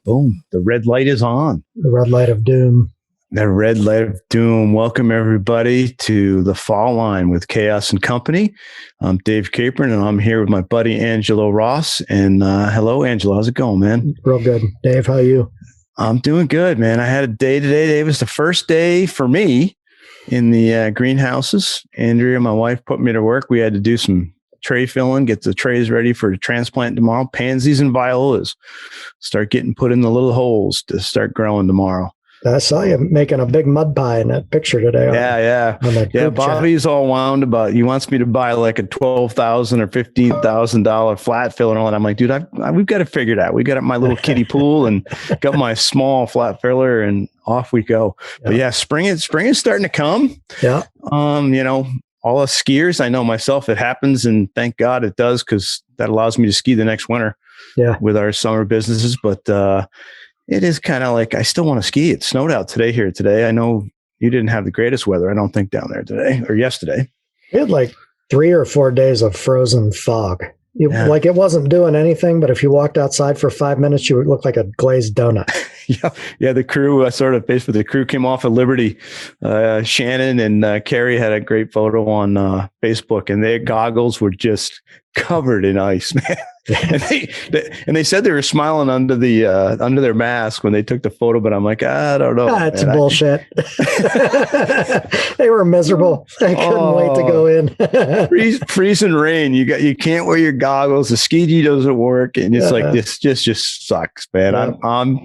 Boom. The red light is on. The red light of doom. The red light of doom. Welcome, everybody, to the Fall Line with Chaos and Company. I'm Dave Capron, and I'm here with my buddy Angelo Ross. And hello, Angelo. How's it going, man? Real good. Dave, how are you? I'm doing good, man. I had a day today. Today was the first day for me in the greenhouses. Andrea, my wife, put me to work. We had to do some tray filling, get the trays ready for the transplant tomorrow. Pansies and violas start getting put in the little holes to start growing tomorrow. I saw you making a big mud pie in that picture today. Yeah. Bobby's all wound about. He wants me to buy like a $12,000 or $15,000 flat filler, and I'm like, dude, we've got to figure it out. We got my little kiddie pool and got my small flat filler, and off we go. Yeah. But yeah, spring is starting to come. Yeah. All us skiers, I know myself, it happens, and thank God it does, because that allows me to ski the next winter. Yeah. With our summer businesses, but it is kind of like I still want to ski. It snowed out today. I know you didn't have the greatest weather, I don't think, down there today or yesterday. We had like 3 or 4 days of frozen fog. Like it wasn't doing anything, but if you walked outside for 5 minutes, you would look like a glazed donut. Yeah. The crew, sort of Facebook, the crew came off of Liberty. Shannon and Carrie had a great photo on Facebook, and their goggles were just covered in ice, man. and they said they were smiling under their mask when they took the photo, but I'm like, I don't know. That's bullshit. They were miserable. They couldn't wait to go in. Freezing rain. You can't wear your goggles. The ski doesn't work, and it's like this just sucks, man. I'm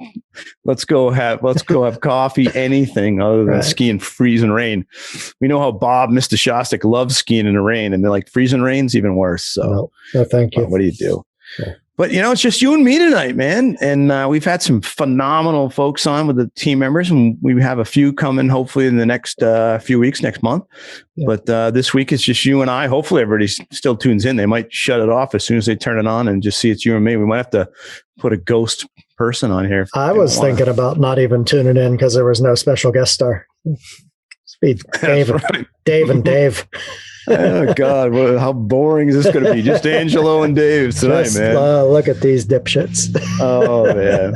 let's go have coffee, anything other than skiing freezing rain. We know how Bob, Mr. Shostak, loves skiing in the rain, and they're like, freezing rain's even worse. So no, thank you. What do you do? Yeah. But, it's just you and me tonight, man. And we've had some phenomenal folks on with the team members, and we have a few coming hopefully in the next few weeks, next month. Yeah. But this week it's just you and I. Hopefully everybody still tunes in. They might shut it off as soon as they turn it on and just see it's you and me. We might have to put a ghost person on here. I was thinking about not even tuning in because there was no special guest star. Dave and Dave. Oh God! How boring is this going to be? Just Angelo and Dave tonight, man. Look at these dipshits. Oh man!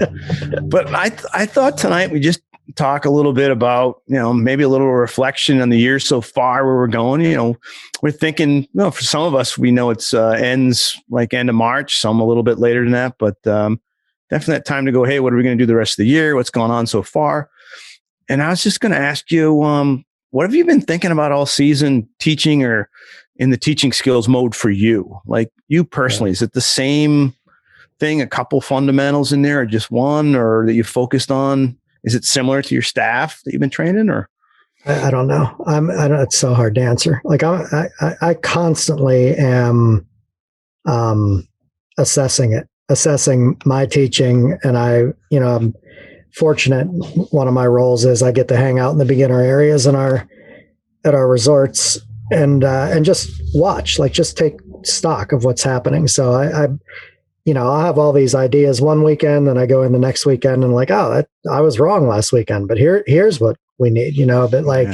But I thought tonight we just talk a little bit about maybe a little reflection on the year so far, where we're going. We're thinking. For some of us, we know it's ends like end of March. Some a little bit later than that, but definitely that time to go. Hey, what are we going to do the rest of the year? What's going on so far? And I was just going to ask you. What have you been thinking about all season, teaching or in the teaching skills mode for you? Like you personally, is it the same thing, a couple fundamentals in there, or just one, or that you focused on? Is it similar to your staff that you've been training, or? I don't know. It's so hard to answer. Like I constantly am assessing my teaching, and I'm fortunate. One of my roles is I get to hang out in the beginner areas at our resorts and just watch, like just take stock of what's happening. So I'll have all these ideas one weekend, and I go in the next weekend and like, I was wrong last weekend, but here's what we need, but like,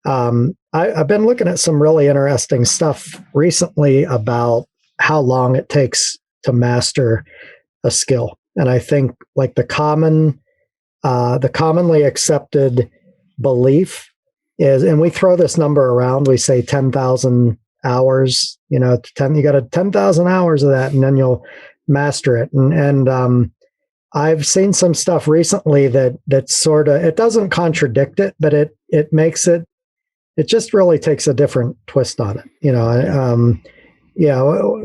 I've been looking at some really interesting stuff recently about how long it takes to master a skill. And I think like the commonly accepted belief is, and we throw this number around, we say 10,000 hours, you got 10,000 hours of that, and then you'll master it. And I've seen some stuff recently that sort of, it doesn't contradict it, but it makes it just really takes a different twist on it.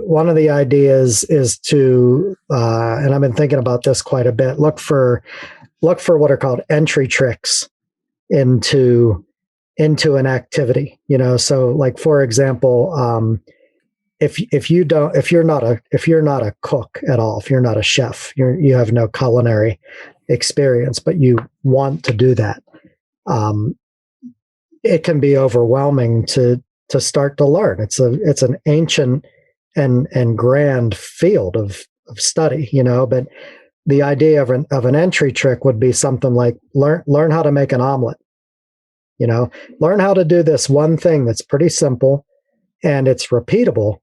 One of the ideas is to, and I've been thinking about this quite a bit, look for what are called entry tricks into an activity, so like, for example, if you're not a cook at all, if you're not a chef, you have no culinary experience, but you want to do that, it can be overwhelming to start to learn. It's an ancient and grand field of study, but the idea of an entry trick would be something like learn how to make an omelet. Learn how to do this one thing that's pretty simple and it's repeatable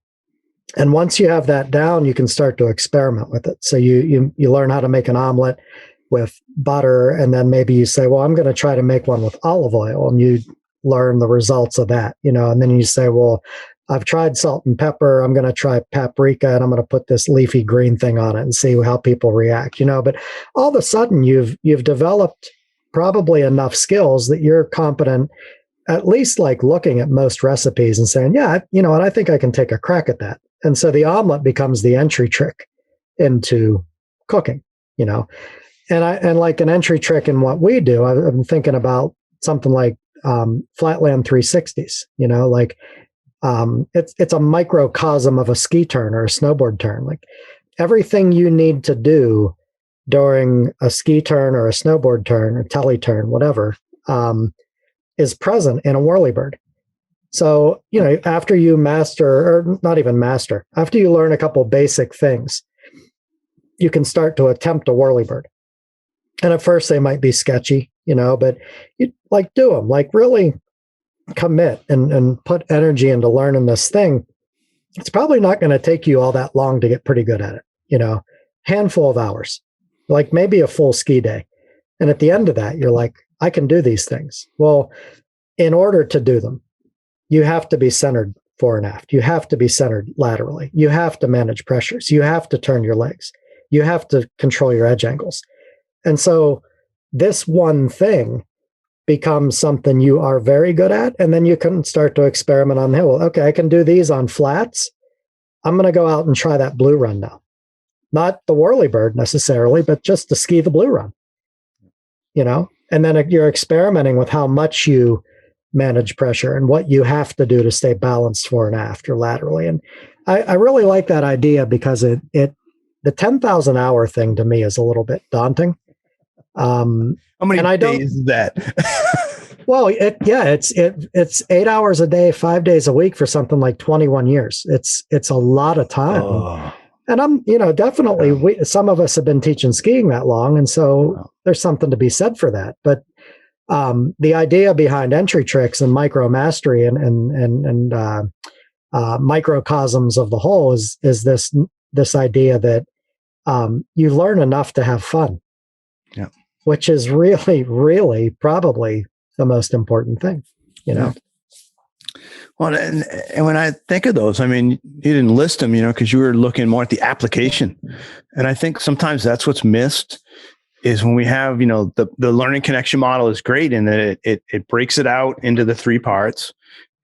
And once you have that down, you can start to experiment with it. So you learn how to make an omelet with butter, and then maybe you say, well, I'm going to try to make one with olive oil, and you learn the results of that, and then you say, well, I've tried salt and pepper. I'm going to try paprika, and I'm going to put this leafy green thing on it and see how people react, But all of a sudden, you've developed probably enough skills that you're competent, at least like looking at most recipes and saying, yeah, you know what, I think I can take a crack at that. And so the omelet becomes the entry trick into cooking, and like an entry trick in what we do. I'm thinking about something like Flatland 360s, like it's a microcosm of a ski turn or a snowboard turn. Like everything you need to do during a ski turn or a snowboard turn or telly turn, whatever, is present in a whirlybird. So, after you master, or not even master, after you learn a couple basic things, you can start to attempt a whirlybird. And at first they might be sketchy, but you like do them, like really commit and put energy into learning this thing. It's probably not going to take you all that long to get pretty good at it, handful of hours, like maybe a full ski day. And at the end of that, you're like, I can do these things. Well, in order to do them, you have to be centered fore and aft. You have to be centered laterally. You have to manage pressures. You have to turn your legs. You have to control your edge angles. And so this one thing becomes something you are very good at. And then you can start to experiment on the hill. Okay, I can do these on flats. I'm going to go out and try that blue run now. Not the whirlybird necessarily, but just to ski the blue run, and then you're experimenting with how much you manage pressure and what you have to do to stay balanced fore and aft or laterally. And I really like that idea because the 10,000 hour thing to me is a little bit daunting. How many days is that? Well, it's 8 hours a day, 5 days a week for something like 21 years. It's a lot of time. Oh. And I'm, definitely some of us have been teaching skiing that long. And so there's something to be said for that. But the idea behind entry tricks and micro mastery and microcosms of the whole is this idea that you learn enough to have fun, which is really, really probably the most important thing, Yeah. Well, and when I think of those, I mean, you didn't list them, because you were looking more at the application. And I think sometimes that's what's missed is when we have, the learning connection model is great in that it breaks it out into the three parts,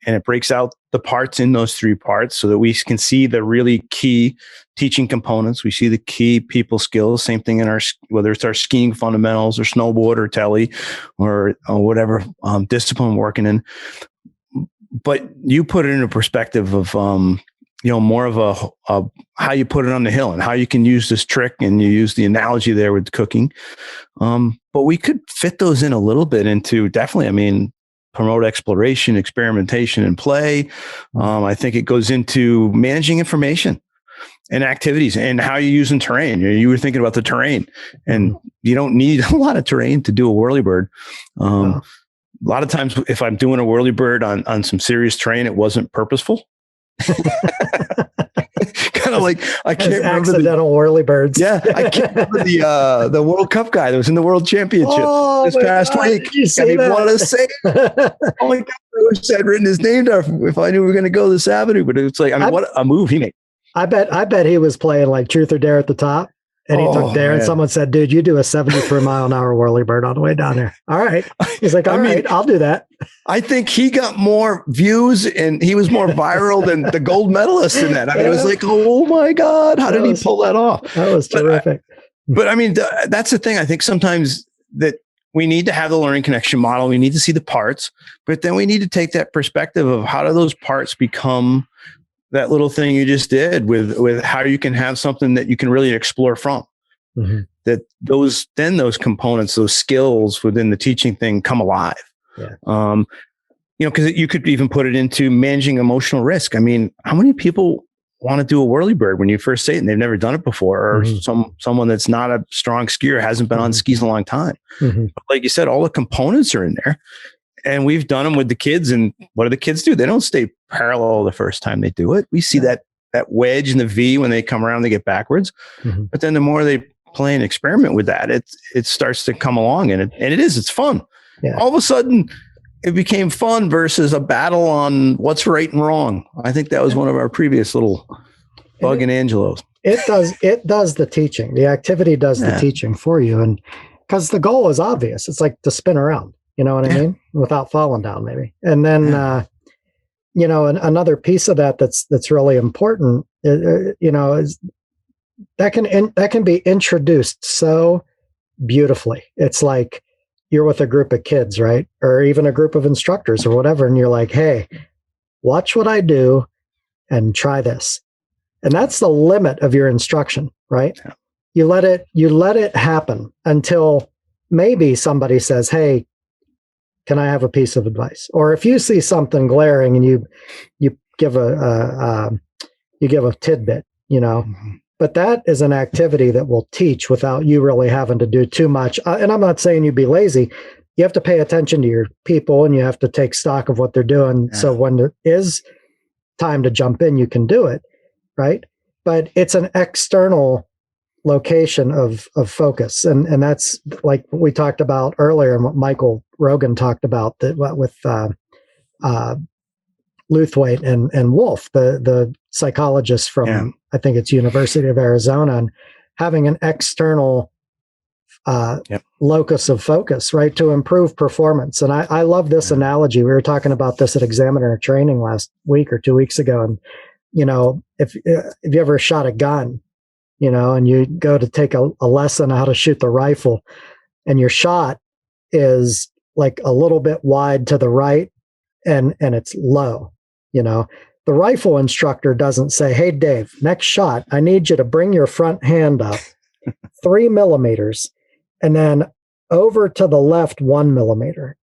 and it breaks out the parts in those three parts so that we can see the really key teaching components. We see the key people skills, same thing in whether it's our skiing fundamentals or snowboard or telly or whatever discipline we're working in. But you put it in a perspective of, more of a how you put it on the hill and how you can use this trick, and you use the analogy there with cooking. But we could fit those in a little bit into definitely, promote exploration, experimentation, and play. I think it goes into managing information and activities and how you're using terrain. You were thinking about the terrain, and you don't need a lot of terrain to do a whirlybird. A lot of times if I'm doing a whirlybird on some serious terrain, it wasn't purposeful. Kind of like I can't remember accidental whirlybirds. Yeah, I can't remember the World Cup guy that was in the World Championship this past week. Did you see he wanted to say, "Oh my God, I wish I'd written his name down if I knew we were going to go this avenue." But it's like, what a move he made. I bet he was playing like Truth or Dare at the top. And he took Dare, and someone said, "Dude, you do a 73 mile an hour whirlybird on the way down there." All right. He's like, "All right, I'll do that." I think he got more views and he was more viral than the gold medalist in that. It was like, oh my God, how did he pull that off? That was terrific. But that's the thing. I think sometimes that we need to have the learning connection model. We need to see the parts, but then we need to take that perspective of how do those parts become that little thing you just did with how you can have something that you can really explore from. Mm-hmm. That those components, those skills within the teaching thing come alive. Yeah. Because you could even put it into managing emotional risk. How many people want to do a whirlybird when you first say it and they've never done it before, or someone that's not a strong skier, hasn't been on skis in a long time. Mm-hmm. But like you said, all the components are in there. And we've done them with the kids, and what do the kids do? They don't stay parallel the first time they do it. We see that that wedge and the V when they come around, they get backwards. But then the more they play and experiment with that, it starts to come along, and it's fun. Yeah. All of a sudden, it became fun versus a battle on what's right and wrong. I think that was one of our previous little bug in Angelo's. It does the teaching. The activity does the teaching for you. And because the goal is obvious, it's like to spin around, you know what I mean? Without falling down maybe. And then, you know, another piece of that that's really important, you know, is that can be introduced so beautifully. It's like you're with a group of kids, right? Or even a group of instructors or whatever. And you're like, hey, watch what I do and try this. And that's the limit of your instruction, right? Yeah. You let it happen until maybe somebody says, hey, can I have a piece of advice? Or if you see something glaring and you give a tidbit, you know. But that is an activity that will teach without you really having to do too much. And I'm not saying you be lazy. You have to pay attention to your people and you have to take stock of what they're doing. Yeah. So when there is time to jump in, you can do it, right? But it's an external location of focus. And that's like what we talked about earlier and what Michael Rogan talked about that with Luthwaite and Wolf, the psychologist from, I think it's University of Arizona, and having an external locus of focus, right, to improve performance. And I love this analogy. We were talking about this at Examiner training last week or 2 weeks ago. And, you know, if you ever shot a gun, you know, and you go to take a lesson on how to shoot the rifle, and your shot is like a little bit wide to the right and it's low, you know, the rifle instructor doesn't say, hey, Dave, next shot, I need you to bring your front hand up 3 millimeters and then over to the left 1 millimeter.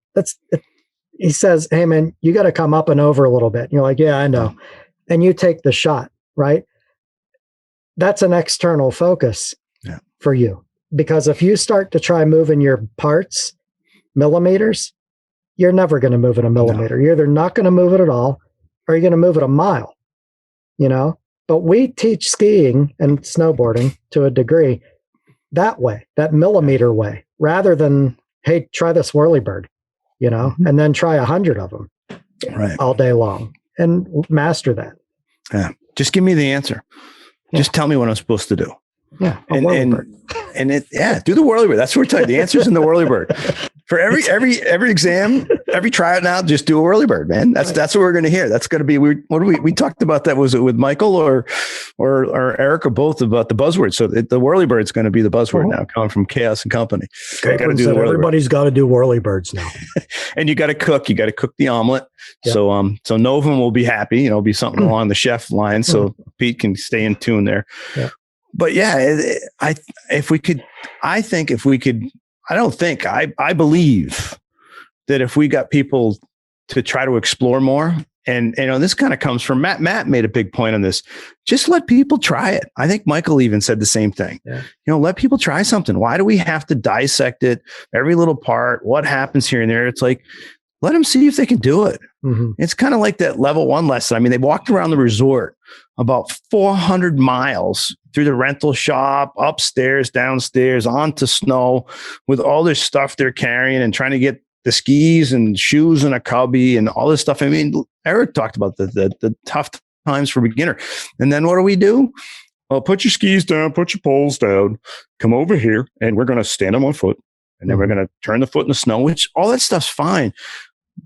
He says, hey, man, you got to come up and over a little bit. And you're like, yeah, I know. And you take the shot, right? That's an external focus for you. Because if you start to try moving your parts millimeters, you're never going to move it a millimeter. No. You're either not going to move it at all, or you're going to move it a mile, you know? But we teach skiing and snowboarding to a degree that way, that millimeter way, rather than, hey, try this whirlybird, you know, and then try 100 of them all day long and master that. Yeah. Just give me the answer. Yeah. Just tell me what I'm supposed to do. Yeah. Do the whirlybird. That's what we're telling you. The answer's in the whirlybird. For every exam, every tryout now, just do a whirlybird, man. That's what we're going to hear. That's going to be we talked about that. Was it with Michael or Eric or both about the buzzword? So the whirlybird's going to be the buzzword now, coming from Chaos and Company. Everybody's got to do whirlybirds now. And you got to cook. You got to cook the omelet. Yep. So Novum will be happy. You know, it'll be something along the chef line. So Pete can stay in tune there. Yeah. But yeah, I believe that if we got people to try to explore more, and you know, this kind of comes from Matt. Matt made a big point on this. Just let people try it. I think Michael even said the same thing. Yeah. You know, let people try something. Why do we have to dissect it, every little part, what happens here and there? It's like, let them see if they can do it. Mm-hmm. It's kind of like that level 1 lesson. I mean, they walked around the resort about 400 miles through the rental shop, upstairs, downstairs, onto snow with all this stuff they're carrying and trying to get the skis and shoes in a cubby and all this stuff. I mean, Eric talked about the tough times for beginner. And then what do? Well, put your skis down, put your poles down, come over here, and we're going to stand on one foot. And then we're going to turn the foot in the snow, which all that stuff's fine.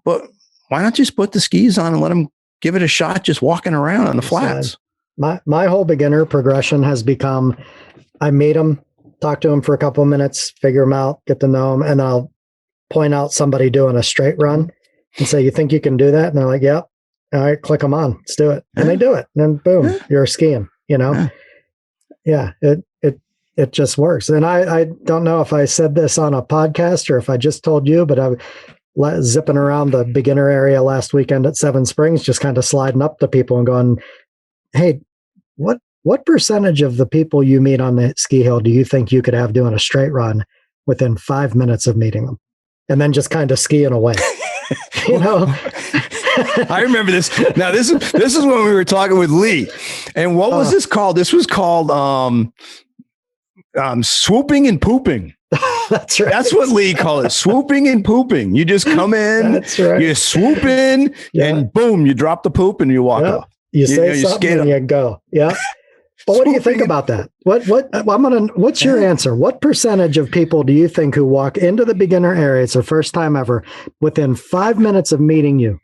But why not just put the skis on and let them give it a shot just walking around on the flats? My whole beginner progression has become, I meet them, talk to them for a couple of minutes, figure them out, get to know them, and I'll point out somebody doing a straight run and say, you think you can do that? And they're like, yep. All right, click them on. Let's do it. And they do it. And then boom, you're skiing, you know? Yeah, it just works. And I don't know if I said this on a podcast or if I just told you, but I zipping around the beginner area last weekend at Seven Springs, just kind of sliding up to people and going, hey, what percentage of the people you meet on the ski hill do you think you could have doing a straight run within 5 minutes of meeting them? And then just kind of skiing away, you know? I remember this. Now this is when we were talking with Lee, and what was this called? This was called swooping and pooping. That's right. That's what Lee called it. Swooping and pooping. You just come in, That's right. you swoop in, and boom, you drop the poop and you walk off. You say something and you go. Yeah. But what do you think about that? What's your answer? What percentage of people do you think who walk into the beginner area, it's their first time ever, within 5 minutes of meeting you,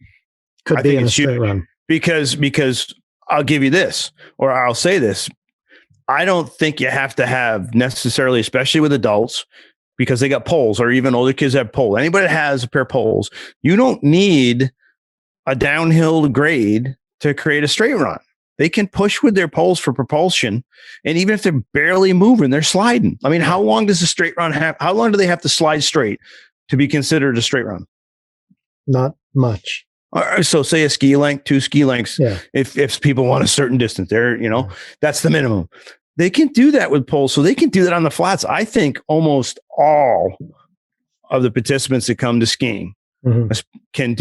could be in a straight run? Because I'll give you this, or I'll say this. I don't think you have to have necessarily, especially with adults, because they got poles, or even older kids have poles. Anybody that has a pair of poles, you don't need a downhill grade to create a straight run. They can push with their poles for propulsion. And even if they're barely moving, they're sliding. I mean, how long does a straight run have? How long do they have to slide straight to be considered a straight run? Not much. So say a ski length, 2 ski lengths. Yeah. If people want a certain distance there, that's the minimum. They can do that with poles. So they can do that on the flats. I think almost all of the participants that come to skiing could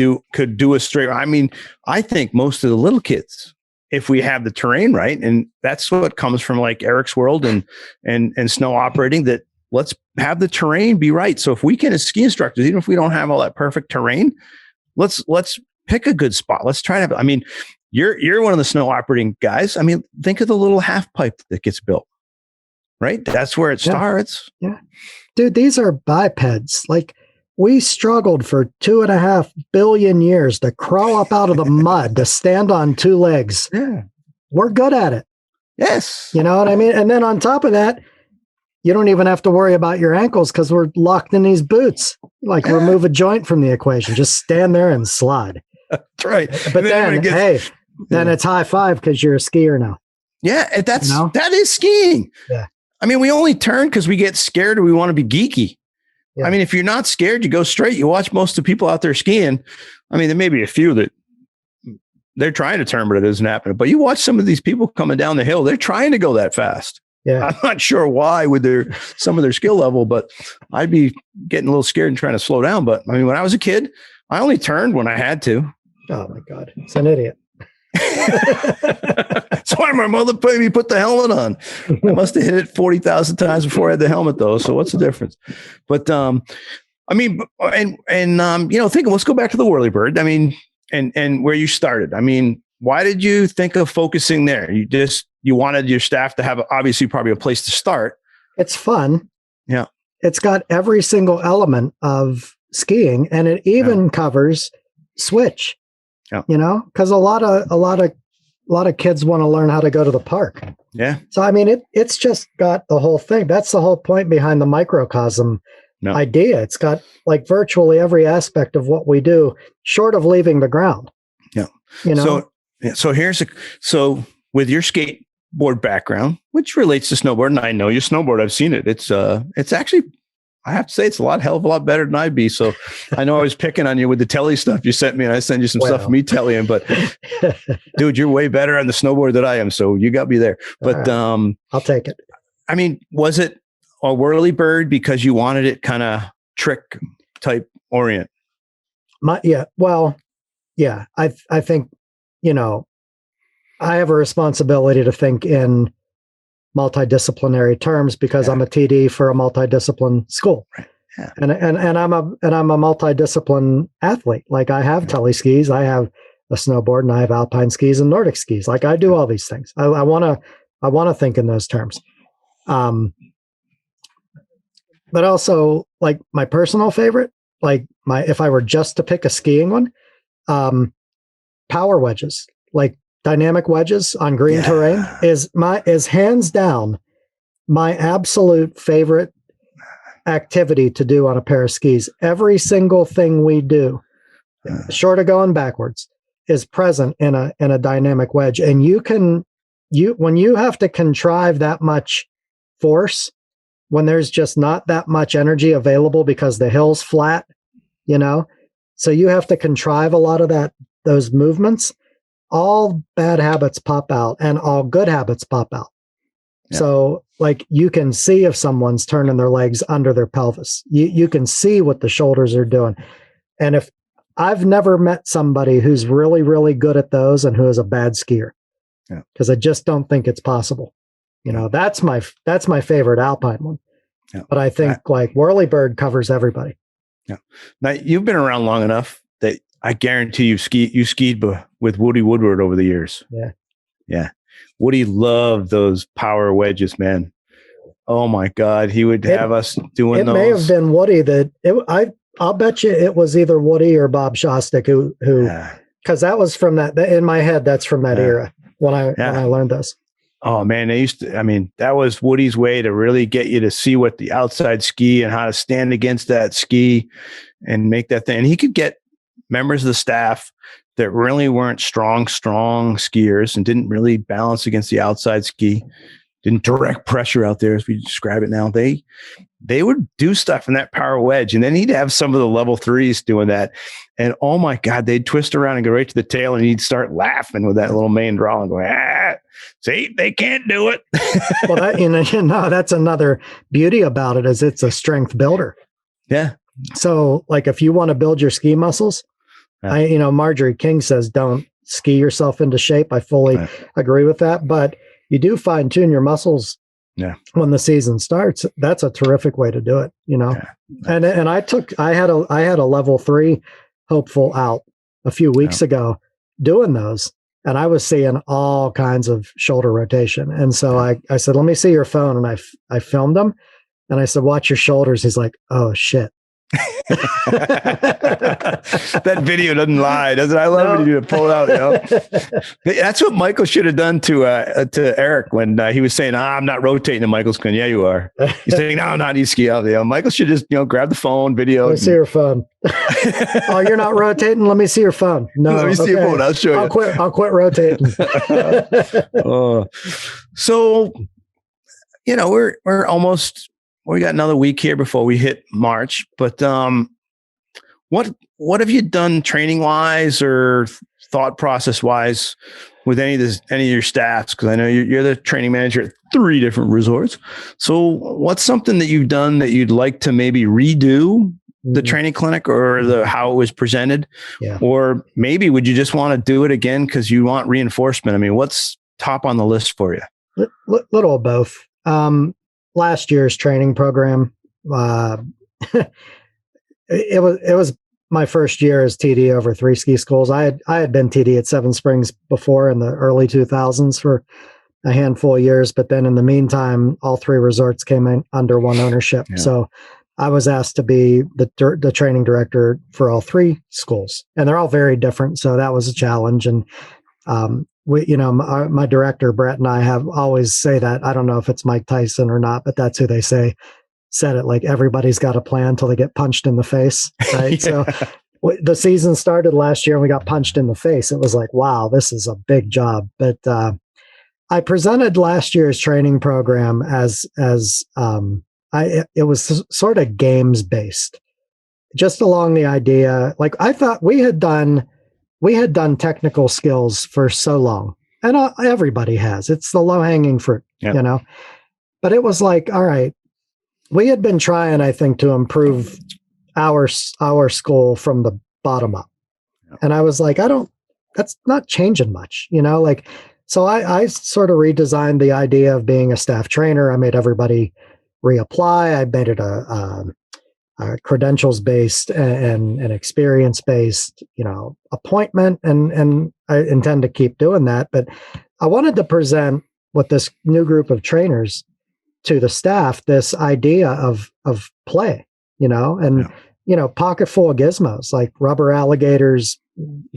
do a straight run. I mean, I think most of the little kids, if we have the terrain right, and that's what comes from like Eric's world and snow operating, that let's have the terrain be right. So if we can, as ski instructors, even if we don't have all that perfect terrain, let's pick a good spot. Let's try to. I mean, you're one of the snow operating guys. I mean, think of the little half pipe that gets built, right? That's where it starts. Yeah, dude, these are bipeds. Like, we struggled for 2.5 billion years to crawl up out of the mud to stand on 2 legs. Yeah. We're good at it. Yes. You know what I mean? And then on top of that, you don't even have to worry about your ankles because we're locked in these boots. Like, remove a joint from the equation. Just stand there and slide. That's right. But then it's high five because you're a skier now. Yeah, that is skiing. Yeah. I mean, we only turn because we get scared or we want to be geeky. Yeah. I mean, if you're not scared, you go straight. You watch most of the people out there skiing. I mean, there may be a few that they're trying to turn, but it isn't happening. But you watch some of these people coming down the hill, they're trying to go that fast. Yeah. I'm not sure why with some of their skill level, but I'd be getting a little scared and trying to slow down. But I mean, when I was a kid, I only turned when I had to. Oh my God. It's an idiot. That's why my mother put the helmet on. I must have hit it 40,000 times before I had the helmet though. So what's the difference? But, I mean, thinking, let's go back to the whirlybird. I mean, and where you started. I mean, why did you think of focusing there? You wanted your staff to have obviously probably a place to start. It's fun. Yeah. It's got every single element of skiing, and it even covers switch. Yeah. Because a lot of kids want to learn how to go to the park. Yeah. So I mean, it's just got the whole thing. That's the whole point behind the microcosm idea. It's got like virtually every aspect of what we do, short of leaving the ground. Yeah. So with your skateboard background, which relates to snowboard, and I know you snowboard, I've seen it. It's actually, I have to say, it's hell of a lot better than I'd be. So I know I was picking on you with the telly stuff you sent me, and I send you some stuff from me tellying, but dude, you're way better on the snowboard than I am. So you got me there. But I'll take it. I mean, was it a whirlybird because you wanted it kind of trick type orient? I think, I have a responsibility to think in multidisciplinary terms because I'm a TD for a multidiscipline school. Right. Yeah. And I'm a multidiscipline athlete. Like, I have telly skis, I have a snowboard, and I have alpine skis and Nordic skis. Like, I do all these things. I want to think in those terms. But also, like, my personal favorite, like if I were just to pick a skiing one, power wedges, like dynamic wedges on green terrain is hands down my absolute favorite activity to do on a pair of skis. Every single thing we do, short of going backwards, is present in a dynamic wedge. And when you have to contrive that much force, when there's just not that much energy available because the hill's flat, so you have to contrive a lot of those movements. All bad habits pop out and all good habits pop out. Yeah. So, like, you can see if someone's turning their legs under their pelvis. You can see what the shoulders are doing. And if I've never met somebody who's really, really good at those and who is a bad skier. Because I just don't think it's possible. That's my favorite alpine one. Yeah. But I think like Whirlybird covers everybody. Yeah. Now you've been around long enough that I guarantee you skied with Woody Woodward over the years. Yeah. Yeah. Woody loved those power wedges, man. Oh my God. He would have us doing those. It may have been Woody I'll bet you it was either Woody or Bob Shostak who, because that was from that, in my head, that's from that era when I learned this. Oh man, that was Woody's way to really get you to see what the outside ski and how to stand against that ski and make that thing. And he could get members of the staff that really weren't strong skiers and didn't really balance against the outside ski, didn't direct pressure out there as we describe it now. They would do stuff in that power wedge, and then he'd have some of the level 3s doing that. And oh my God, they'd twist around and go right to the tail, and he'd start laughing with that little main draw and going, see, they can't do it. Well, that's another beauty about it is it's a strength builder. Yeah. So like if you want to build your ski muscles, Marjorie King says, don't ski yourself into shape. I fully agree with that, but you do fine tune your muscles. Yeah. When the season starts, that's a terrific way to do it, Yeah. And I had a level 3 hopeful out a few weeks ago doing those, and I was seeing all kinds of shoulder rotation. And so I said, let me see your phone. And I filmed him, and I said, watch your shoulders. He's like, oh shit. That video doesn't lie, does it? I love when you pull it out. That's what Michael should have done to Eric when he was saying, I'm not rotating. And Michael's going, yeah, you are. He's saying, no, I'm not. You ski out. Michael should just grab the phone, video. Let me see your phone. Oh, you're not rotating? Let me see your phone. No, let me see your phone. I'll show you. I'll quit rotating. So, we're almost. We got another week here before we hit March, but what have you done training wise or thought process wise with any of your staffs? Because I know you're the training manager at 3 different resorts. So what's something that you've done that you'd like to maybe redo the training clinic or how it was presented? Yeah. Or maybe would you just want to do it again because you want reinforcement? I mean, what's top on the list for you? Little of both. Last year's training program, it was my first year as TD over 3 ski schools. I had been TD at Seven Springs before in the early 2000s for a handful of years, but then in the meantime, all 3 resorts came in under one ownership. Yeah. So I was asked to be the training director for all 3 schools, and they're all very different. So that was a challenge. And my director, Brett, and I have always say that. I don't know if it's Mike Tyson or not, but that's who they said it, like everybody's got a plan until they get punched in the face. Right. So the season started last year and we got punched in the face. It was like, wow, this is a big job. But I presented last year's training program it was sort of games based, just along the idea. Like I thought we had done technical skills for so long, and everybody has. It's the low-hanging fruit, But it was like, all right, we had been trying, I think, to improve our school from the bottom up, and I was like, that's not changing much, So I sort of redesigned the idea of being a staff trainer. I made everybody reapply. I made it a credentials-based and experience-based, appointment, and I intend to keep doing that. But I wanted to present with this new group of trainers to the staff this idea of play, pocket full of gizmos like rubber alligators,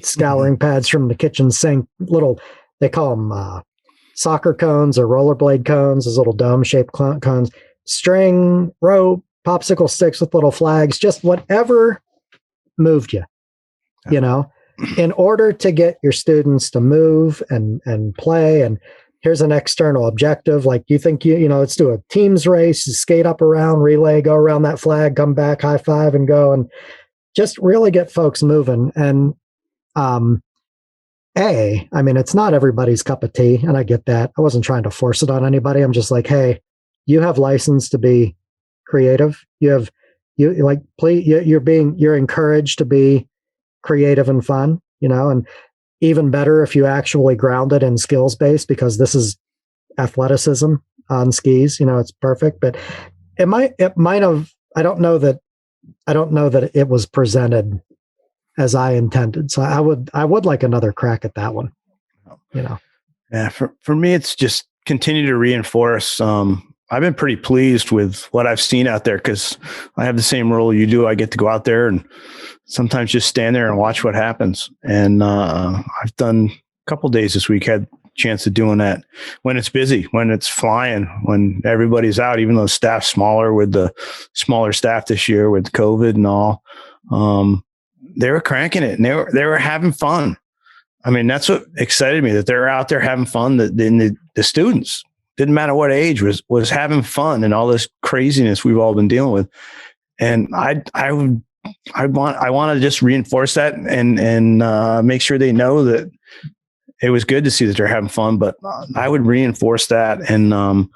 scouring pads from the kitchen sink, they call them soccer cones or rollerblade cones, those little dome-shaped cones, string, rope, popsicle sticks with little flags, just whatever moved you, in order to get your students to move and play. And here's an external objective. Like you think, let's do a teams race, skate up around, relay, go around that flag, come back, high five and go, and just really get folks moving. And, it's not everybody's cup of tea. And I get that. I wasn't trying to force it on anybody. I'm just like, hey, you have license to be creative. You're encouraged to be creative and fun, and even better if you actually ground it in skills based, because this is athleticism on skis. It's perfect, but it might have. I don't know that it was presented as I intended. So I would like another crack at that one. Yeah, for me, it's just continue to reinforce. I've been pretty pleased with what I've seen out there, because I have the same role you do. I get to go out there and sometimes just stand there and watch what happens. And I've done a couple days this week, had a chance of doing that when it's busy, when it's flying, when everybody's out, even though the staff's smaller, with the smaller staff this year with COVID and all. They were cranking it, and they were having fun. I mean, that's what excited me, that they're out there having fun. The students, didn't matter what age, was having fun and all this craziness we've all been dealing with. And I want to just reinforce that and make sure they know that it was good to see that they're having fun. But I would reinforce that. And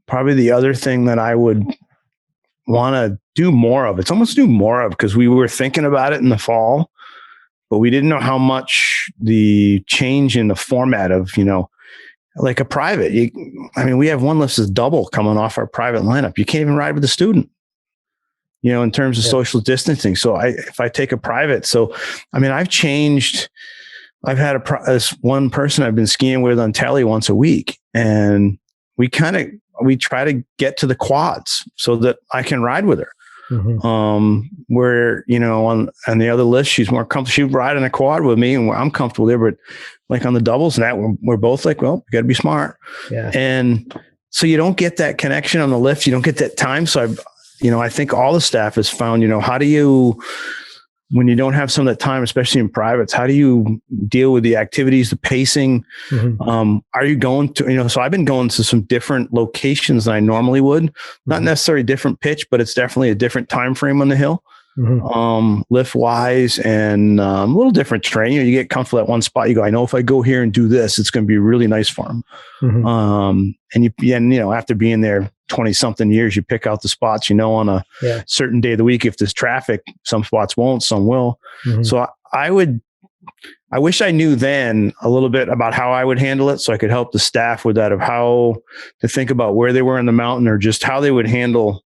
probably the other thing that I would want to do more of, it's almost do more of, because we were thinking about it in the fall, but we didn't know how much the change in the format of, like a private. We have one lift as double coming off our private lineup. You can't even ride with a student, in terms of social distancing. So if I take a private, I've changed. I've had this one person I've been skiing with on telly once a week, and we try to get to the quads so that I can ride with her. Mm-hmm. Where, on the other list, she's more comfortable. She'd ride in a quad with me, and I'm comfortable there, but like on the doubles and that, we're both like, well, you got to be smart. Yeah. And so you don't get that connection on the lift. You don't get that time. So I think all the staff has found, how do you, when you don't have some of that time, especially in privates, how do you deal with the activities, the pacing? Mm-hmm. Are you going to, so I've been going to some different locations than I normally would, not necessarily different pitch, but it's definitely a different time frame on the hill, lift wise, and a little different terrain. You get comfortable at one spot. You go, I know if I go here and do this, it's going to be really nice for them. Mm-hmm. And after being there 20 something years, you pick out the spots, on a certain day of the week. If there's traffic, some spots won't, some will. Mm-hmm. So I wish I knew then a little bit about how I would handle it, so I could help the staff with that, of how to think about where they were in the mountain, or just how they would handle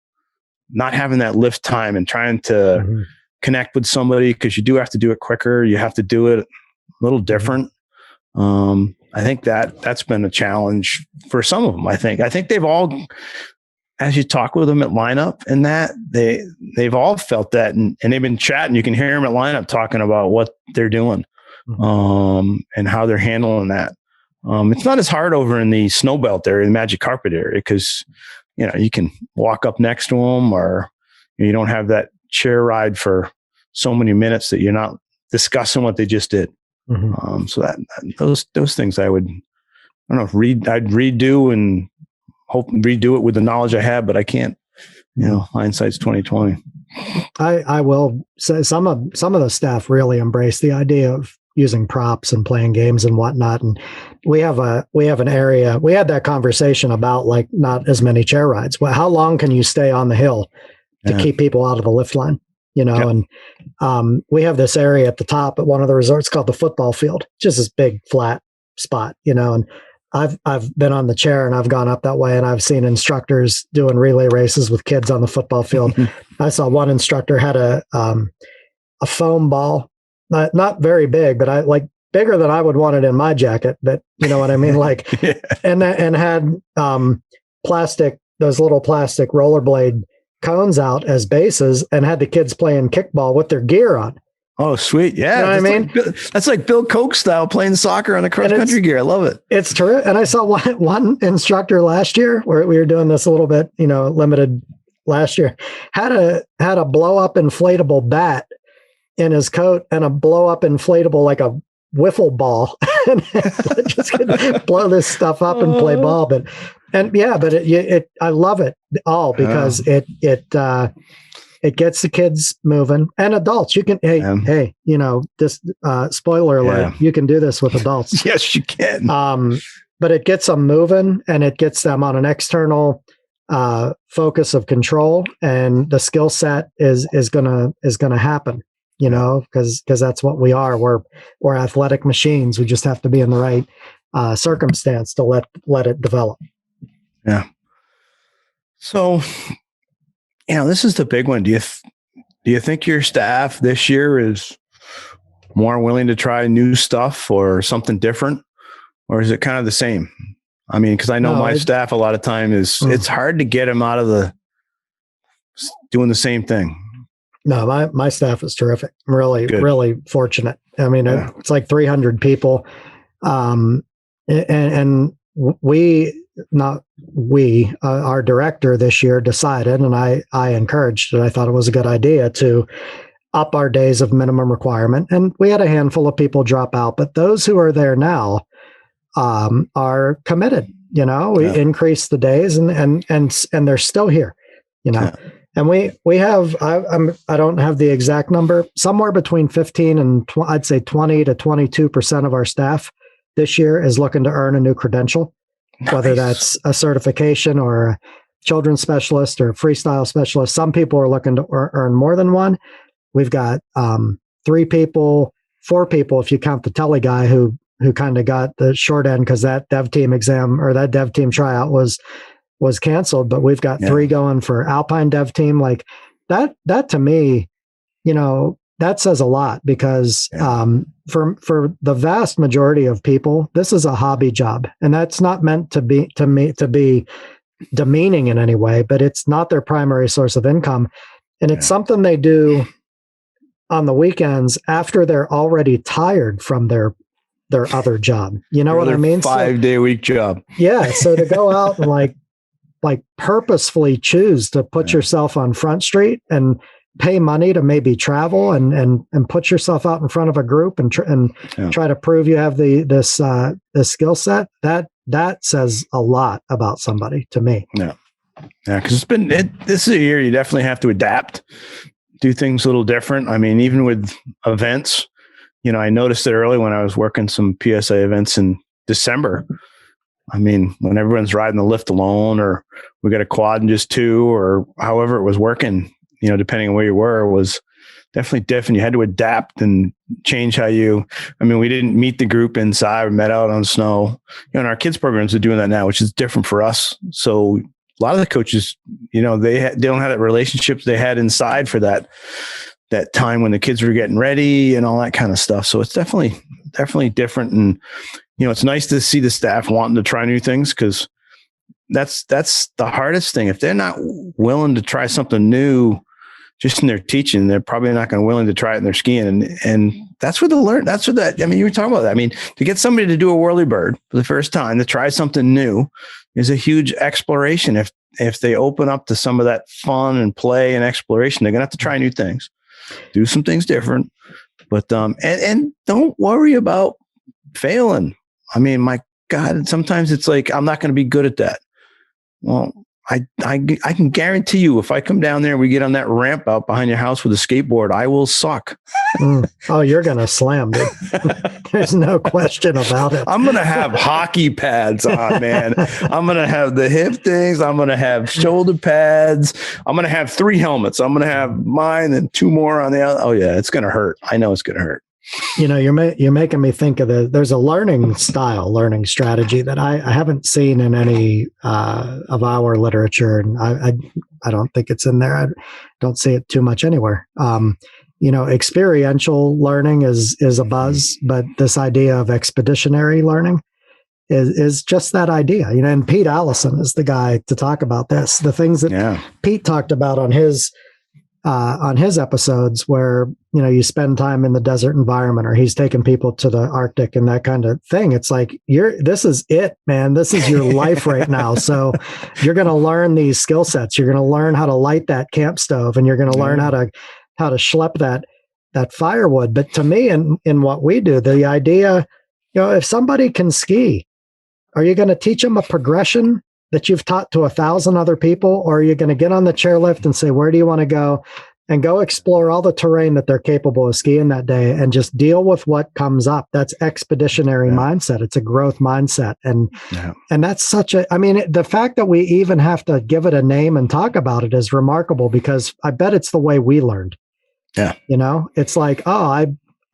not having that lift time and trying to connect with somebody, because you do have to do it quicker. You have to do it a little different. I think that's been a challenge for some of them. I think they've all, as you talk with them at lineup, and that they've all felt that, and they've been chatting. You can hear them at lineup talking about what they're doing, and how they're handling that. It's not as hard over in the snow belt area, the magic carpet area, because you can walk up next to them, or you don't have that chair ride for so many minutes that you're not discussing what they just did. Mm-hmm. So that those things I'd redo and hope redo it with the knowledge I have, but I can't. Hindsight's 2020. I will say some of the staff really embrace the idea of using props and playing games and whatnot. And we have an area. We had that conversation about like not as many chair rides. Well, how long can you stay on the hill to keep people out of the lift line? And we have this area at the top at one of the resorts called the football field, just this big flat spot, and I've been on the chair and I've gone up that way, and I've seen instructors doing relay races with kids on the football field. I saw one instructor had a foam ball, not very big, but I like bigger than I would want it in my jacket, but you know what I mean? Like, and had those little plastic rollerblade cones out as bases, and had the kids playing kickball with their gear on. Oh, sweet. Yeah. You know what I mean? That's like Bill Koch style playing soccer on a cross-country gear. I love it. It's terrific. And I saw one instructor last year, where we were doing this a little bit, limited last year, had a blow-up inflatable bat in his coat, and a blow-up inflatable, like a wiffle ball. And just blow this stuff up and play ball. But I love it all, because it gets the kids moving, and adults. You can, this spoiler alert, you can do this with adults. Yes, you can. But it gets them moving, and it gets them on an external focus of control, and the skill set is gonna happen. know, because that's what we are. We're athletic machines. We just have to be in the right circumstance to let it develop. Yeah. So, this is the big one. Do you think your staff this year is more willing to try new stuff or something different, or is it kind of the same? I mean, because I know my staff a lot of time it's hard to get them out of doing the same thing. No, my staff is terrific. I'm really fortunate. I mean, it's like 300 people. And our director this year decided, and I encouraged it. I thought it was a good idea to up our days of minimum requirement. And we had a handful of people drop out, but those who are there now are committed. We increased the days and they're still here, And we have, I don't have the exact number, somewhere between 15 and I'd say 20 to 22% of our staff this year is looking to earn a new credential, whether that's a certification or a children's specialist or a freestyle specialist. Some people are looking to earn more than one. We've got 4 people, if you count the tele guy who kind of got the short end because that dev team exam or that dev team tryout was canceled, but we've got 3 going for Alpine dev team. Like that to me, that says a lot because for the vast majority of people, this is a hobby job, and that's not meant to be demeaning in any way, but it's not their primary source of income. And it's something they do on the weekends after they're already tired from their other job. You know what I mean? 5-day week job. Yeah. So to go out and like purposefully choose to put yourself on Front Street and pay money to maybe travel and put yourself out in front of a group and try to prove you have this skill set, that says a lot about somebody to me. Yeah. Yeah. Cause this is a year you definitely have to adapt, do things a little different. I mean, even with events, I noticed it early when I was working some PSA events in December. I mean, when everyone's riding the lift alone, or we got a quad and just 2, or however it was working, depending on where you were, was definitely different. You had to adapt and change we didn't meet the group inside. We met out on snow. And our kids programs are doing that now, which is different for us. So a lot of the coaches, they don't have that relationship they had inside for that time when the kids were getting ready and all that kind of stuff. So it's definitely different. And, it's nice to see the staff wanting to try new things, because that's the hardest thing. If they're not willing to try something new just in their teaching, they're probably not going to willing to try it in their skiing. And that's where you were talking about that. I mean, to get somebody to do a whirly bird for the first time, to try something new, is a huge exploration. If they open up to some of that fun and play and exploration, they're going to have to try new things, do some things different, but, and don't worry about failing. I mean, my God, sometimes it's like, I'm not going to be good at that. Well, I can guarantee you, if I come down there and we get on that ramp out behind your house with a skateboard, I will suck. Oh, you're going to slam, dude. There's no question about it. I'm going to have hockey pads on, man. I'm going to have the hip things. I'm going to have shoulder pads. I'm going to have 3 helmets. I'm going to have mine and 2 more on the other. Oh yeah, it's going to hurt. I know it's going to hurt. You're making me think of there's a learning strategy that I haven't seen in any of our literature, and I don't think it's in there. I don't see it too much anywhere. Experiential learning is a buzz, but this idea of expeditionary learning is just that idea. And Pete Allison is the guy to talk about this. The things that Pete talked about on his episodes, where you spend time in the desert environment, or he's taking people to the Arctic and that kind of thing. It's like this is it, man. This is your life right now. So you're going to learn these skill sets. You're going to learn how to light that camp stove, and you're going to learn how to schlep that firewood. But to me, in what we do, the idea, if somebody can ski, are you going to teach them a progression that you've taught to 1,000 other people? Or are you going to get on the chairlift and say, where do you want to go? And go explore all the terrain that they're capable of skiing that day and just deal with what comes up. That's expeditionary mindset. It's a growth mindset. And that's the fact that we even have to give it a name and talk about it is remarkable, because I bet it's the way we learned. Yeah. It's like, oh,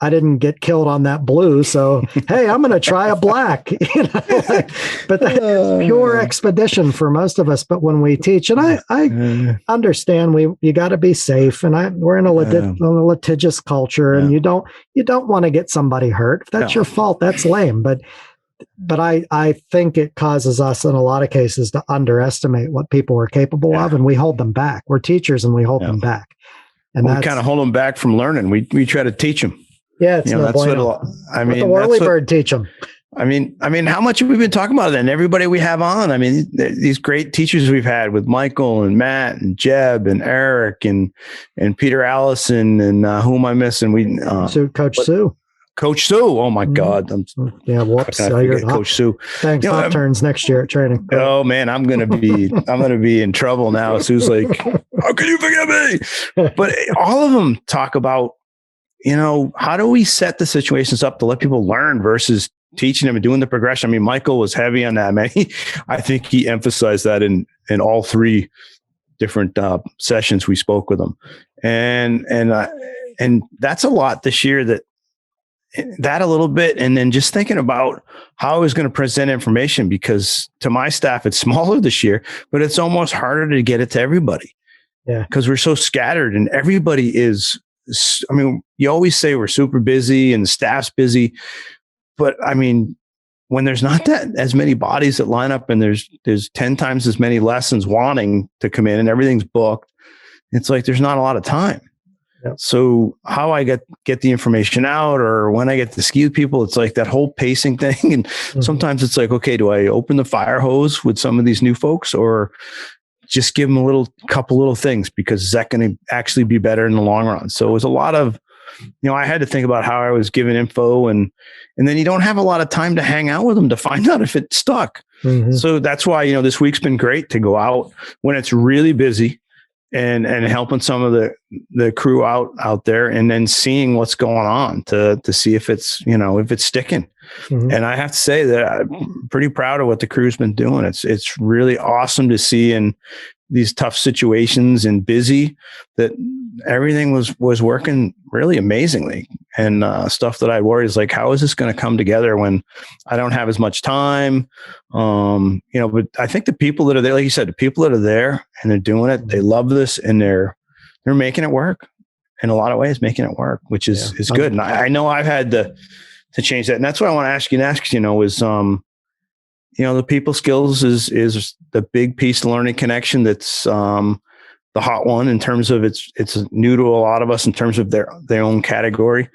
I didn't get killed on that blue, so hey, I'm going to try a black. But that's pure expedition for most of us. But when we teach, and I understand you got to be safe, and we're in a litigious culture, and you don't want to get somebody hurt. If that's your fault, that's lame. But I think it causes us in a lot of cases to underestimate what people are capable of, and we hold them back. We're teachers, and we hold them back. And we kind of hold them back from learning. We try to teach them. Yeah, it's that's bueno. what I mean. Let the whirly bird teach them. I mean, how much have we been talking about it? And everybody we have on. I mean, these great teachers we've had with Michael and Matt and Jeb and Eric and Peter Allison and who am I missing? Coach Sue. Coach Sue. Oh my God. Whoops. Coach Sue. Thanks. Hot turns next year at training. Oh man, I'm gonna be in trouble now. Sue's like, how can you forgive me? But all of them talk about, how do we set the situations up to let people learn versus teaching them and doing the progression? I mean, Michael was heavy on that, man. I think he emphasized that in all three different sessions we spoke with him. And that's a lot this year, that a little bit. And then just thinking about how I was going to present information, because to my staff, it's smaller this year, but it's almost harder to get it to everybody. Yeah. Because we're so scattered and everybody is, I mean, you always say we're super busy and the staff's busy, but I mean, when there's not that as many bodies that line up and there's 10 times as many lessons wanting to come in and everything's booked, it's like there's not a lot of time. Yep. So how I get the information out, or when I get to ski with people, it's like that whole pacing thing. And sometimes it's like, okay, do I open the fire hose with some of these new folks, or just give them a couple little things, because is that going to actually be better in the long run? So it was a lot of, I had to think about how I was giving info, and then you don't have a lot of time to hang out with them to find out if it stuck. Mm-hmm. So that's why, this week's been great to go out when it's really busy and helping some of the crew out there, and then seeing what's going on to see if it's, if it's sticking. Mm-hmm. And I have to say that I'm pretty proud of what the crew's been doing. It's really awesome to see in these tough situations and busy that everything was working really amazingly. And stuff that I worry is like, how is this going to come together when I don't have as much time? But I think the people that are there, like you said, the people that are there and they're doing it, they love this, and they're making it work in a lot of ways, making it work, which is good. And I know I've had to change that. And that's what I want to ask you next, is, the people skills is the big piece of learning connection. That's the hot one in terms of it's new to a lot of us in terms of their own category.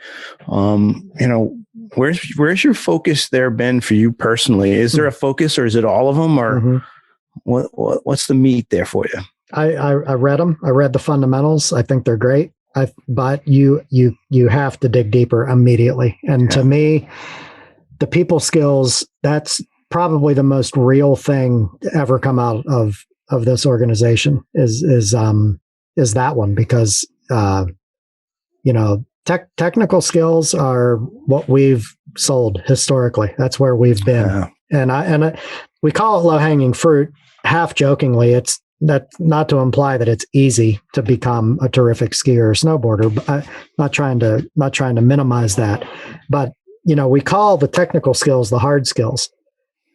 Where's your focus there been for you personally? Is there a focus, or is it all of them, or what's the meat there for you? I read them. I read the fundamentals. I think they're great. But you have to dig deeper immediately. And to me, the people skills, that's probably the most real thing to ever come out of this organization is that one, because technical skills are what we've sold historically. That's where we've been. And we call it low-hanging fruit, half jokingly. It's not to imply that it's easy to become a terrific skier or snowboarder, but I'm not trying to minimize that. But we call the technical skills the hard skills,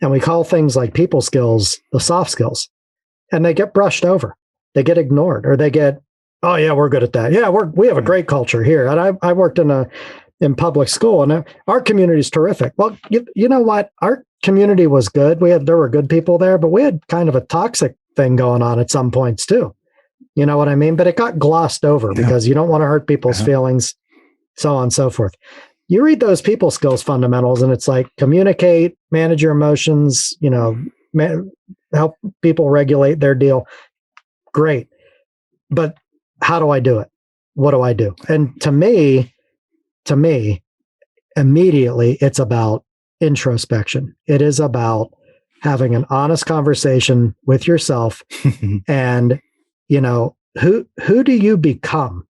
and we call things like people skills the soft skills, and they get brushed over, they get ignored, or they get, oh yeah, we're good at that. Yeah, we have a great culture here. And I worked in public school, and our community is terrific. Well, you know what? Our community was good. There were good people there, but we had kind of a toxic thing going on at some points too. You know what I mean? But it got glossed over because you don't want to hurt people's feelings, so on and so forth. You read those people skills fundamentals, and it's like communicate, manage your emotions, help people regulate their deal. Great. But how do I do it? What do I do? And to me, immediately it's about introspection. It is about having an honest conversation with yourself and, who do you become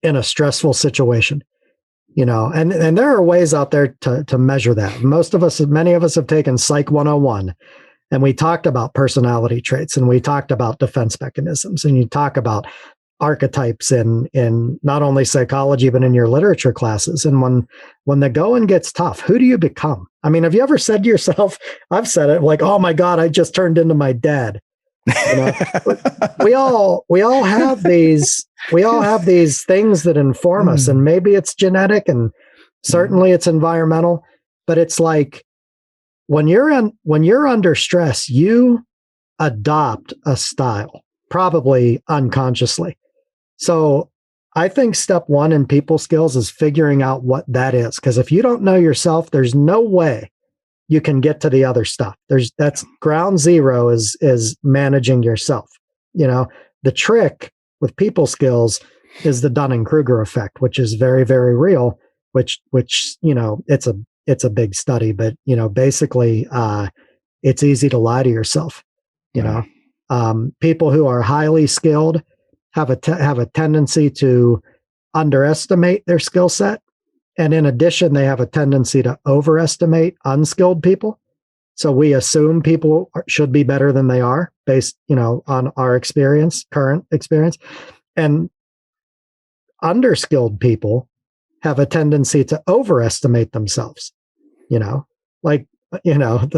in a stressful situation? And there are ways out there to measure that. Many of us have taken Psych 101, and we talked about personality traits, and we talked about defense mechanisms, and you talk about archetypes in not only psychology, but in your literature classes. And when the going gets tough, who do you become? I mean, have you ever said to yourself, I've said it like, oh my God, I just turned into my dad. You know, we all have these things that inform us, and maybe it's genetic and certainly it's environmental, but it's like when you're under stress, you adopt a style, probably unconsciously. So I think step one in people skills is figuring out what that is. Because if you don't know yourself, there's no way you can get to the other stuff. That's ground zero is managing yourself. You know, the trick with people skills is the Dunning-Kruger effect, which is very, very real, which, you know, it's a big study, but, you know, basically, it's easy to lie to yourself. You know, people who are highly skilled have a tendency to underestimate their skill set. And in addition, they have a tendency to overestimate unskilled people. So we assume people should be better than they are based, you know, on our current experience. And underskilled people have a tendency to overestimate themselves, you know, like, you know,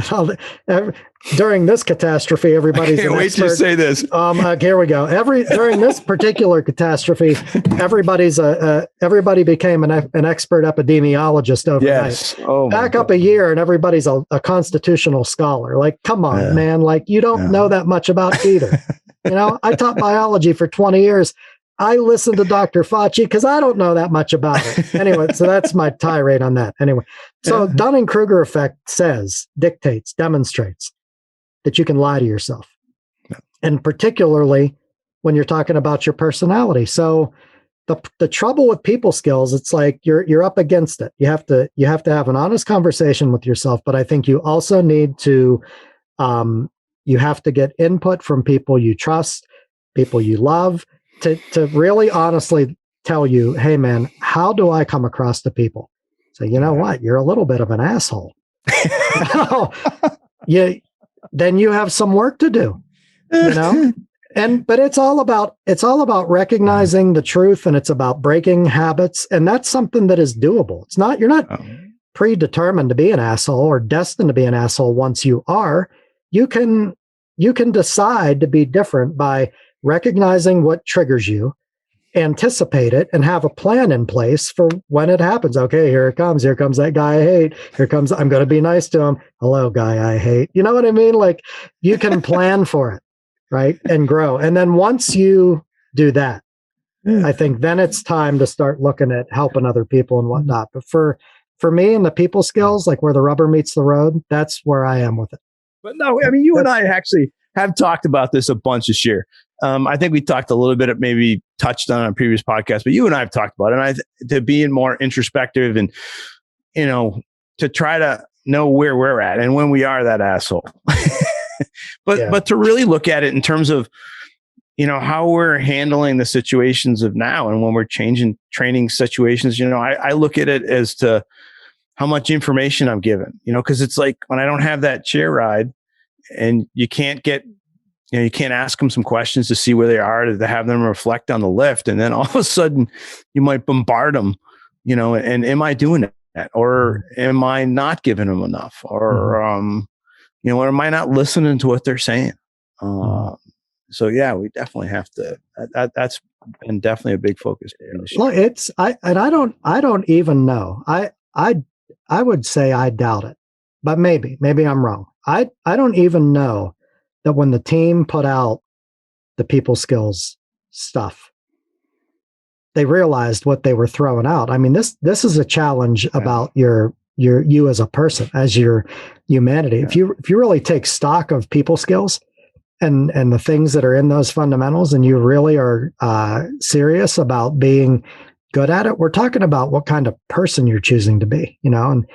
during this catastrophe, everybody's an expert. Wait to say this. Here we go. During this particular catastrophe, everybody became an expert epidemiologist overnight. Yes. Oh, back up a year, and everybody's a constitutional scholar. Like, come on, man! Like, you don't know that much about either. You know, I taught biology for 20 years. I listened to Dr. Fauci because I don't know that much about it. Anyway, so that's my tirade on that. Anyway, so Dunning-Kruger effect dictates, demonstrates that you can lie to yourself. Yeah. And particularly when you're talking about your personality. So the trouble with people skills, it's like you're up against it. You have to have an honest conversation with yourself, but I think you also need to you have to get input from people you trust, people you love, to really honestly tell you, hey man, how do I come across to people? So, you know what? You're a little bit of an asshole. Then you have some work to do, you know? But it's all about recognizing the truth, and it's about breaking habits. And that's something that is doable. You're not predetermined to be an asshole or destined to be an asshole. Once you are, you can decide to be different by recognizing what triggers you, anticipate it, and have a plan in place for when it happens. Okay, here it comes. Here comes that guy I hate. Here comes, I'm going to be nice to him. Hello, guy I hate. You know what I mean? Like, you can plan for it, right? And grow. And then once you do that, I think then it's time to start looking at helping other people and whatnot. But for me and the people skills, like where the rubber meets the road, that's where I am with it. But no, I mean, you and I actually have talked about this a bunch this year. I think we talked a little bit, maybe touched on a previous podcast, but you and I have talked about it. And to being more introspective and, you know, to try to know where we're at and when we are that asshole. But to really look at it in terms of, you know, how we're handling the situations of now and when we're changing training situations, you know, I look at it as to how much information I'm given, you know, because it's like when I don't have that chair ride and you can't ask them some questions to see where they are, to have them reflect on the lift. And then all of a sudden you might bombard them, you know, and am I doing that? Or am I not giving them enough? Or, you know, or am I not listening to what they're saying? So yeah, we definitely have to, that's been definitely a big focus. Well, I don't even know. I would say I doubt it, but maybe I'm wrong. I don't even know that when the team put out the people skills stuff, they realized what they were throwing out. I mean, this is a challenge about you as a person, as your humanity. If you really take stock of people skills and the things that are in those fundamentals, and you really are serious about being good at it, we're talking about what kind of person you're choosing to be, you know. And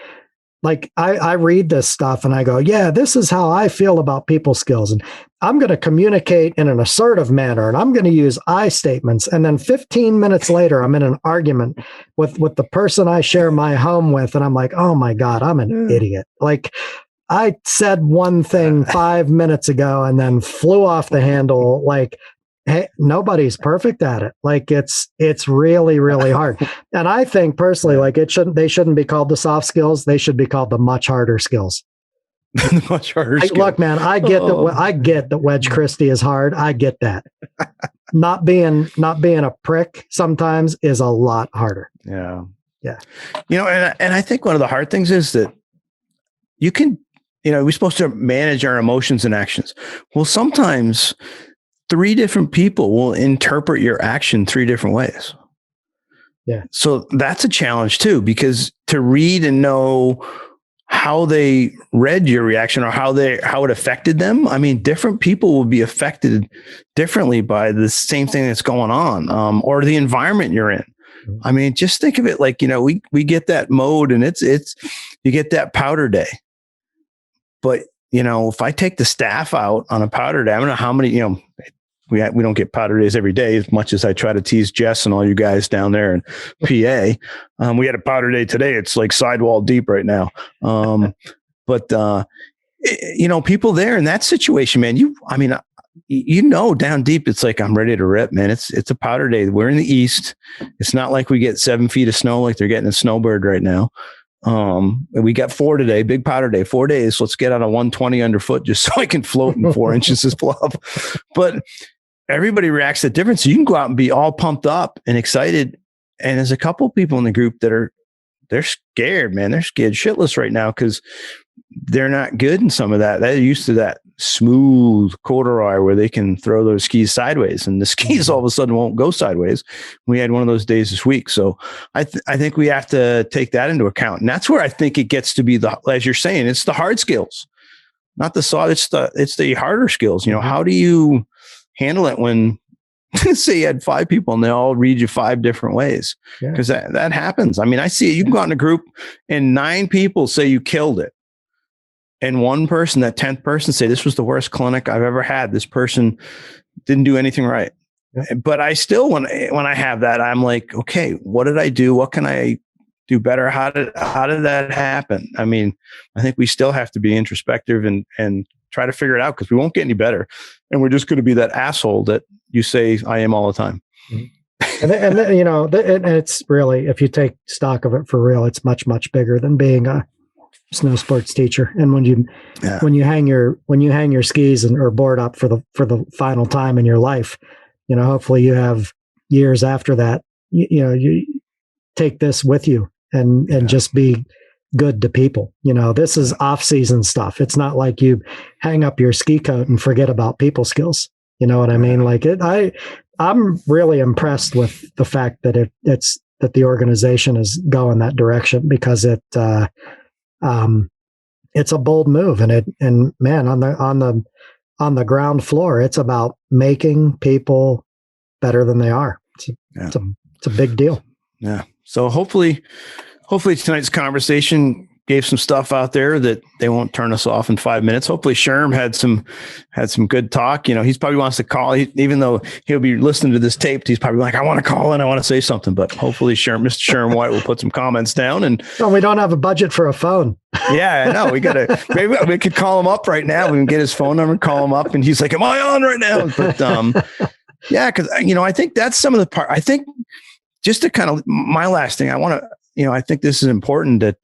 like I read this stuff and I go, yeah, this is how I feel about people skills. And I'm going to communicate in an assertive manner, and I'm going to use I statements. And then 15 minutes later, I'm in an argument with the person I share my home with. And I'm like, oh my God, I'm an idiot. Like, I said one thing 5 minutes ago and then flew off the handle. Like, Hey, nobody's perfect at it. Like it's really, really hard. And I think personally, like they shouldn't be called the soft skills. They should be called the much harder skills. Much harder. Look, man, I get that Wedge Christie is hard. I get that. Not being a prick sometimes is a lot harder. Yeah. Yeah. And I think one of the hard things is that you can, we're supposed to manage our emotions and actions. Well, sometimes 3 different people will interpret your action 3 different ways. Yeah. So that's a challenge too, because to read and know how they read your reaction or how it affected them. I mean, different people will be affected differently by the same thing that's going on, or the environment you're in. I mean, just think of it like, we get that mode and it's you get that powder day. But, if I take the staff out on a powder day, I don't know how many, we don't get powder days every day as much as I try to tease Jess and all you guys down there in PA. We had a powder day today. It's like sidewall deep right now. But people there in that situation, man, down deep, it's like, I'm ready to rip, man. It's a powder day. We're in the East. It's not like we get 7 feet of snow like they're getting a snowbird right now. We got 4 today, big powder day, 4 days. Let's get on a 120 underfoot just so I can float in 4 inches of fluff. But everybody reacts at different. So you can go out and be all pumped up and excited. And there's a couple of people in the group that they're scared, man. They're scared shitless right now because they're not good in some of that. They're used to that smooth corduroy where they can throw those skis sideways, and the skis all of a sudden won't go sideways. We had one of those days this week. So I think we have to take that into account. And that's where I think it gets to be as you're saying, it's the hard skills, not the soft. It's the harder skills. How do you handle it when say you had 5 people and they all read you 5 different ways? Because that happens. I mean, I see it. You can go out in a group and 9 people say you killed it. And one person, that 10th person, say, this was the worst clinic I've ever had. This person didn't do anything right. Yeah. But I still, when I have that, I'm like, okay, what did I do? What can I do better? How did that happen? I mean, I think we still have to be introspective and try to figure it out, because we won't get any better. And we're just going to be that asshole that you say I am all the time. And it's really, if you take stock of it for real, it's much, much bigger than being a snow sports teacher. And when you hang your skis or board up for the final time in your life, hopefully you have years after that, you take this with you and just be good to people. This is off-season stuff. It's not like you hang up your ski coat and forget about people skills. You know what I mean? Like I'm really impressed with the fact that that the organization is going that direction, because it's a bold move, and man, on the ground floor, it's about making people better than they are. It's a big deal. Yeah. So hopefully tonight's conversation gave some stuff out there that they won't turn us off in 5 minutes. Hopefully Sherm had some good talk. He's probably wants to call, even though he'll be listening to this tape, he's probably like, I want to call in, I want to say something. But hopefully Mr. Sherm White will put some comments down. And we don't have a budget for a phone. Yeah, I know. Maybe we could call him up right now. We can get his phone number, call him up, and he's like, am I on right now? But yeah, because I think that's some of the part. I think just to kind of, my last thing, I think this is important that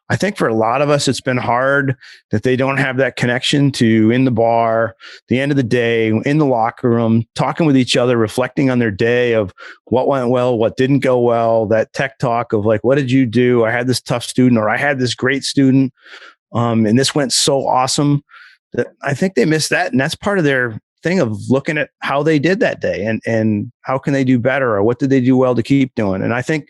I think for a lot of us, it's been hard that they don't have that connection to in the bar, the end of the day, in the locker room, talking with each other, reflecting on their day of what went well, what didn't go well, that tech talk of like, what did you do? I had this tough student, or I had this great student, and this went so awesome. That I think they missed that. And that's part of their thing of looking at how they did that day and how can they do better, or what did they do well to keep doing. And I think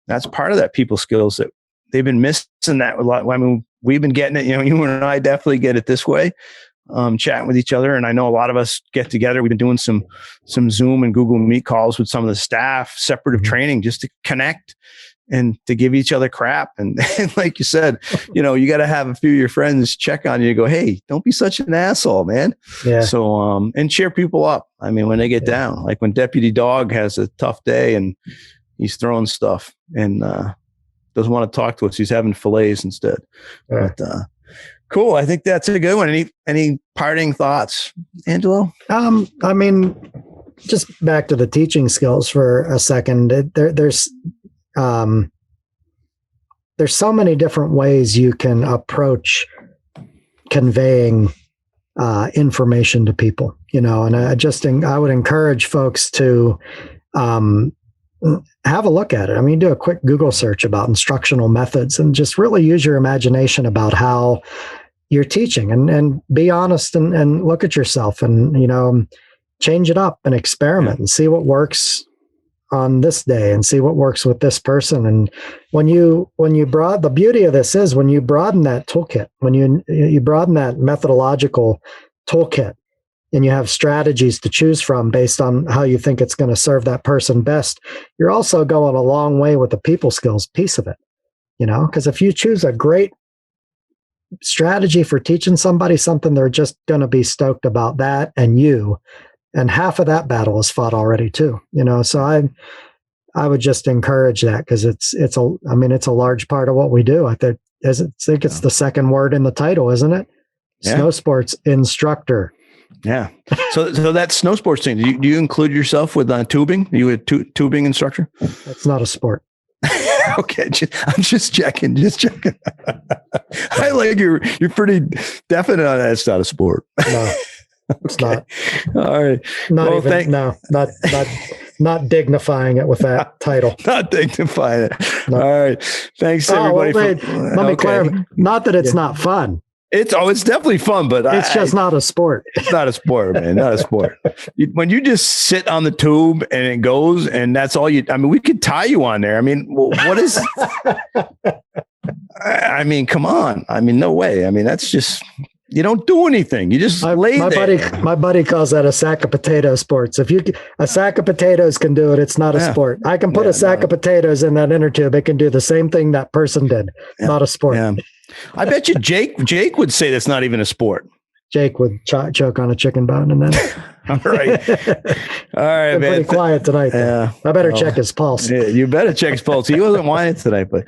that's part of that people skills that they've been missing that a lot. I mean, we've been getting it, you and I definitely get it this way, chatting with each other. And I know a lot of us get together. We've been doing some Zoom and Google Meet calls with some of the staff, separative training, just to connect and to give each other crap. And like you said, you got to have a few of your friends check on you and go, hey, don't be such an asshole, man. Yeah. So, and cheer people up. I mean, when they get down, like when Deputy Dog has a tough day and he's throwing stuff and doesn't want to talk to us. He's having fillets instead. But cool. I think that's a good one. Any parting thoughts, Angelo? I mean, just back to the teaching skills for a second. There's so many different ways you can approach conveying information to people, and I would encourage folks to have a look at it. I mean, do a quick Google search about instructional methods and just really use your imagination about how you're teaching, and be honest and look at yourself and, change it up and experiment and see what works on this day and see what works with this person. And the beauty of this is when you broaden that toolkit, when you broaden that methodological toolkit, and you have strategies to choose from based on how you think it's going to serve that person best, you're also going a long way with the people skills piece of it, because if you choose a great strategy for teaching somebody something, they're just going to be stoked about that and half of that battle is fought already too, so I would just encourage that, because it's a large part of what we do. I think it's the second word in the title, isn't it? Yeah. Snow sports instructor. Yeah. So that snow sports thing, do you include yourself with tubing? Are you a tubing instructor? That's not a sport. Okay. I'm just checking. I like you're pretty definite on that. It's not a sport. No, it's not. All right. Not dignifying it with that title. Not dignifying it. No. All right. Thanks everybody. Let me clarify. Not that it's not fun. It's definitely fun, but it's just not a sport. It's not a sport, man. Not a sport. When you just sit on the tube and it goes, and that's all we could tie you on there. I mean, what is? I mean, come on. I mean, no way. I mean, that's just. You don't do anything. You just lay there. My buddy calls that a sack of potato sports. If a sack of potatoes can do it, it's not a sport. I can put a sack of potatoes in that inner tube. It can do the same thing that person did. Not a sport. Yeah. I bet you Jake would say that's not even a sport. Jake would choke on a chicken bone and then. All right, man. Pretty quiet tonight. Yeah. I better check his pulse. Yeah, you better check his pulse. He wasn't whining tonight, but.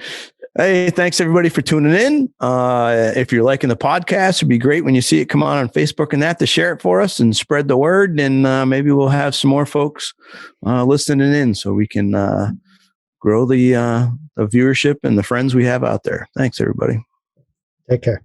Hey, thanks everybody for tuning in. If you're liking the podcast, it'd be great when you see it come on Facebook and to share it for us and spread the word. And maybe we'll have some more folks listening in so we can grow the viewership and the friends we have out there. Thanks, everybody. Take care.